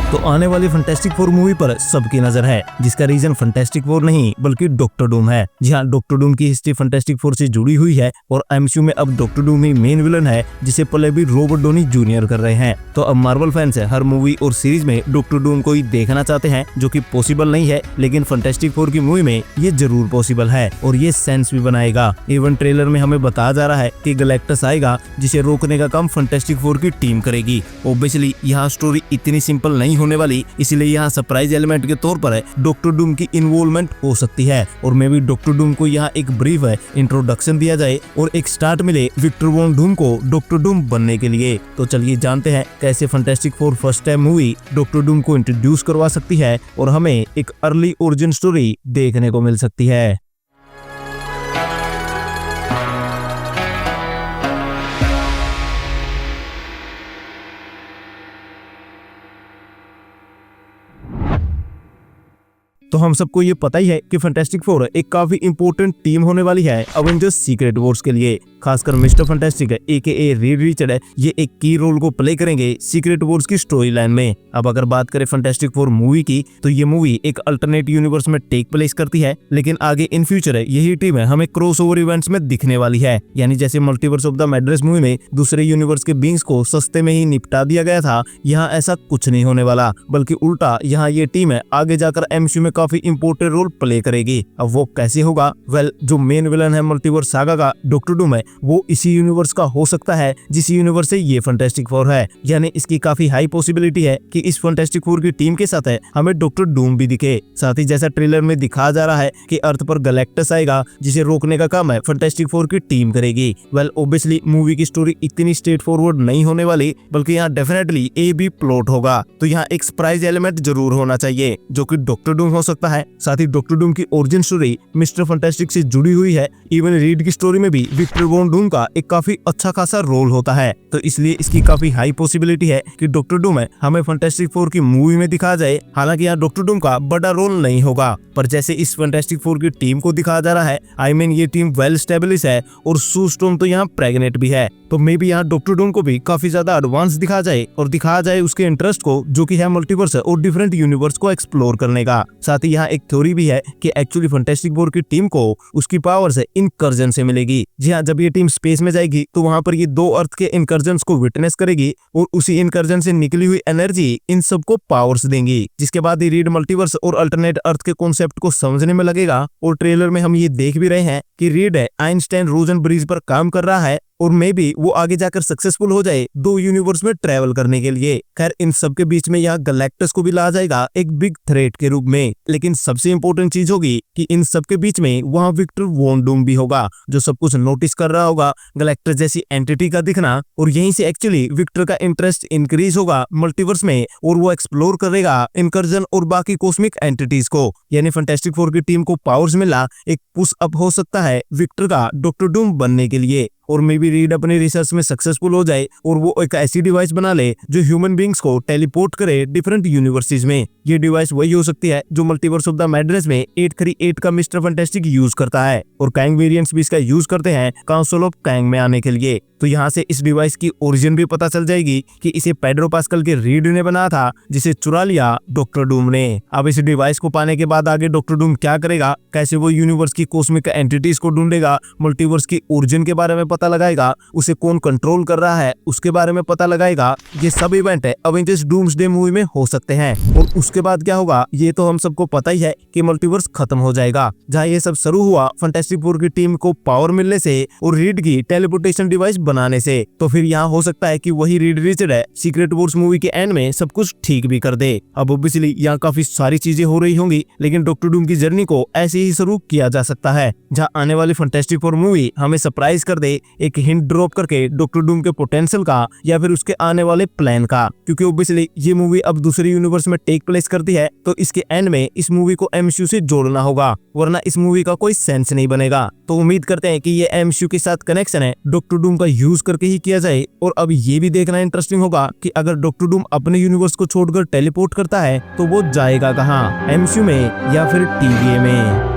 तो आने वाली फैंटास्टिक फोर मूवी पर सबकी नजर है, जिसका रीजन फैंटास्टिक फोर नहीं बल्कि डॉक्टर डूम है। जी हाँ, डॉक्टर डूम की हिस्ट्री फैंटास्टिक फोर से जुड़ी हुई है और एमसीयू में अब डॉक्टर डूम ही मेन विलन है, जिसे प्ले भी रॉबर्ट डॉनी जूनियर कर रहे हैं। तो अब मार्वल फैंस हर मूवी और सीरीज में डॉक्टर डूम को ही देखना चाहते हैं, जो कि पॉसिबल नहीं है, लेकिन फैंटास्टिक फोर की मूवी में ये जरूर पॉसिबल है और ये सेंस भी बनाएगा। इवन ट्रेलर में हमें बताया जा रहा है कि गैलेक्टस आएगा, जिसे रोकने का काम फैंटास्टिक फोर की टीम करेगी। ऑब्वियसली यहाँ स्टोरी इतनी सिंपल नहीं होने वाली, इसलिए यहाँ सरप्राइज एलिमेंट के तौर पर डॉक्टर डूम की इन्वॉल्वमेंट हो सकती है और मे भी डॉक्टर डूम को यहाँ एक ब्रीफ इंट्रोडक्शन दिया जाए और एक स्टार्ट मिले विक्टर वॉन डूम को डॉक्टर डूम बनने के लिए। तो चलिए जानते हैं कैसे fantastic four first time movie doctor Doom को इंट्रोड्यूस करवा सकती है और हमें एक अर्ली ओरिजिन स्टोरी देखने को मिल सकती है। तो हम सबको ये पता ही है कि फैंटास्टिक फोर एक काफी इंपॉर्टेंट टीम होने वाली है अवेंजर्स सीक्रेट वॉर्स के लिए। खासकर मिस्टर फैंटास्टिक एके रीड रिचर्ड ये एक की रोल को प्ले करेंगे सीक्रेट वॉर्स की स्टोरी लाइन में। अब अगर बात करें फैंटास्टिक फोर मूवी की, तो ये मूवी एक अल्टरनेट यूनिवर्स में टेक प्लेस करती है, लेकिन आगे इन फ्यूचर यही टीम हमें क्रॉसओवर इवेंट्स में दिखने वाली है। यानी जैसे multiverse of the mattress movie में दूसरे यूनिवर्स के बींग्स को सस्ते में ही निपटा दिया गया था, यहाँ ऐसा कुछ नहीं होने वाला, बल्कि उल्टा यहाँ ये टीम आगे जाकर एमसीयू में काफी इंपोर्टेंट रोल प्ले करेगी। अब वो कैसे होगा? वेल, जो मेन विलन है मल्टीवर्स सागा का डॉक्टर डूम वो इसी यूनिवर्स का हो सकता है जिस यूनिवर्स से ये फैंटास्टिक फोर है। यानी इसकी काफी हाई पॉसिबिलिटी है कि इस फैंटास्टिक फोर की टीम के साथ हमें डॉक्टर डूम भी दिखे। साथ ही जैसा ट्रेलर में दिखाया जा रहा है कि अर्थ पर गैलेक्टस आएगा, जिसे रोकने का काम फैंटास्टिक फोर की टीम करेगी। वेल, ऑब्वियसली मूवी की स्टोरी इतनी स्ट्रेट फॉरवर्ड नहीं होने वाली, बल्कि यहाँ डेफिनेटली ए बी प्लॉट होगा। तो यहाँ एक सरप्राइज एलिमेंट जरूर होना चाहिए, जो कि डॉक्टर डूम हो सकता है। साथ ही डॉक्टर डूम की ओरिजिन स्टोरी मिस्टर फैंटास्टिक से जुड़ी हुई है। इवन रीड की स्टोरी में भी विक्टर वॉन डूम का एक काफी अच्छा खासा रोल होता है, तो इसलिए इसकी काफी हाई पॉसिबिलिटी है कि डॉक्टर डूम हमें फैंटास्टिक फोर की मूवी में दिखाया जाए। हालांकि यहाँ डॉक्टर डूम का बड़ा रोल नहीं होगा, पर जैसे इस फैंटास्टिक फोर की टीम को दिखाया जा रहा है, आई मीन ये टीम वेल स्टेब्लिश है और सू स्टोन तो यहाँ प्रेग्नेंट भी है, तो मे बी यहाँ डॉक्टर डूम को भी काफी ज्यादा एडवांस दिखाया जाए और दिखाया जाए उसके इंटरेस्ट को, जो कि है मल्टीवर्स और डिफरेंट यूनिवर्स को एक्सप्लोर करने का। साथ ही यहाँ एक थ्योरी भी है कि एक्चुअली फैंटास्टिक फोर की टीम को उसकी पावर्स इनकर्जन से मिलेगी। जी हाँ, जब ये टीम स्पेस में जाएगी तो वहाँ पर ये दो अर्थ के इनकर्जन को विटनेस करेगी और उसी इनकर्जन से निकली हुई एनर्जी इन सबको पावर्स देंगी, जिसके बाद ये रीड मल्टीवर्स और अल्टरनेट अर्थ के कॉन्सेप्ट को समझने में लगेगा। और ट्रेलर में हम ये देख भी रहे हैं कि रीड आइंस्टाइन रोजन ब्रिज पर काम कर रहा है और मे भी वो आगे जाकर सक्सेसफुल हो जाए दो यूनिवर्स में ट्रेवल करने के लिए। खैर, इन सब के बीच में यहाँ गैलेक्टस को भी लाया जाएगा एक बिग थ्रेट के रूप में, लेकिन सबसे इंपॉर्टेंट चीज होगी कि इन सब के बीच में वहाँ विक्टर वॉन डूम भी होगा, जो सब कुछ नोटिस कर रहा होगा गैलेक्टस जैसी एंटिटी का दिखना, और यहीं से एक्चुअली विक्टर का इंटरेस्ट इंक्रीज होगा मल्टीवर्स में और वो एक्सप्लोर करेगा इनकर्जन और बाकी कॉस्मिक एंटिटीज को। यानी फैंटास्टिक फोर की टीम को पावर्स मिला एक पुश अप हो सकता है विक्टर का डॉक्टर डूम बनने के लिए, और मे बी रीड अपने रिसर्च में सक्सेसफुल हो जाए और वो एक ऐसी डिवाइस बना ले जो ह्यूमन बींग्स को टेलीपोर्ट करे डिफरेंट यूनिवर्सेस में। ये डिवाइस वही हो सकती है जो मल्टीवर्स ऑफ द मैडनेस में 838 का मिस्टर फैंटास्टिक यूज करता है, और कैंग वेरिएंट्स भी इसका यूज करते हैं काउंसिल ऑफ कैंग में आने के लिए। तो यहाँ से इस डिवाइस की ओरिजिन भी पता चल जाएगी कि इसे पेड्रो पास्कल के रीड ने बनाया था, जिसे चुरा लिया डॉक्टर डूम ने। अब इस डिवाइस को पाने के बाद आगे डॉक्टर डूम क्या करेगा, कैसे वो यूनिवर्स की कॉस्मिक एंटिटीज को ढूंढेगा, मल्टीवर्स की ओरिजिन के बारे में पता लगाएगा, उसे कौन कंट्रोल कर रहा है उसके बारे में पता लगाएगा, ये सब इवेंट अवेंजर्स डूम्सडे मूवी में हो सकते हैं। और उसके बाद क्या होगा ये तो हम सबको पता ही है कि मल्टीवर्स खत्म हो जाएगा। जहाँ ये सब शुरू हुआ फैंटास्टिक फोर की टीम को पावर मिलने से और रीड की टेलीपोर्टेशन डिवाइस बनाने से, तो फिर यहाँ हो सकता है कि वही read Richard secret Wars movie के एंड में सब कुछ ठीक भी कर दे। अब ऑब्वियसली यहाँ काफी सारी चीजें हो रही होंगी, लेकिन डॉक्टर डूम की जर्नी को ऐसे ही शुरू किया जा सकता है, जहाँ आने वाली फैंटास्टिक फोर मूवी हमें सरप्राइज कर दे एक हिंट ड्रॉप करके डॉक्टर डूम के पोटेंशियल का या फिर उसके आने वाले प्लान का। क्योंकि ऑब्वियसली ये मूवी अब दूसरे यूनिवर्स में टेक प्लेस करती है, तो इसके एंड में इस मूवी को एमसीयू से जोड़ना होगा, वरना इस मूवी का कोई सेंस नहीं बनेगा। तो उम्मीद करते हैं कि ये एमसीयू के साथ कनेक्शन डॉक्टर डूम का यूज करके ही किया जाए। और अब ये भी देखना इंटरेस्टिंग होगा कि अगर डॉक्टर डूम अपने यूनिवर्स को छोड़कर टेलीपोर्ट करता है तो वो जाएगा कहाँ, एमसीयू में या फिर टीवीए में।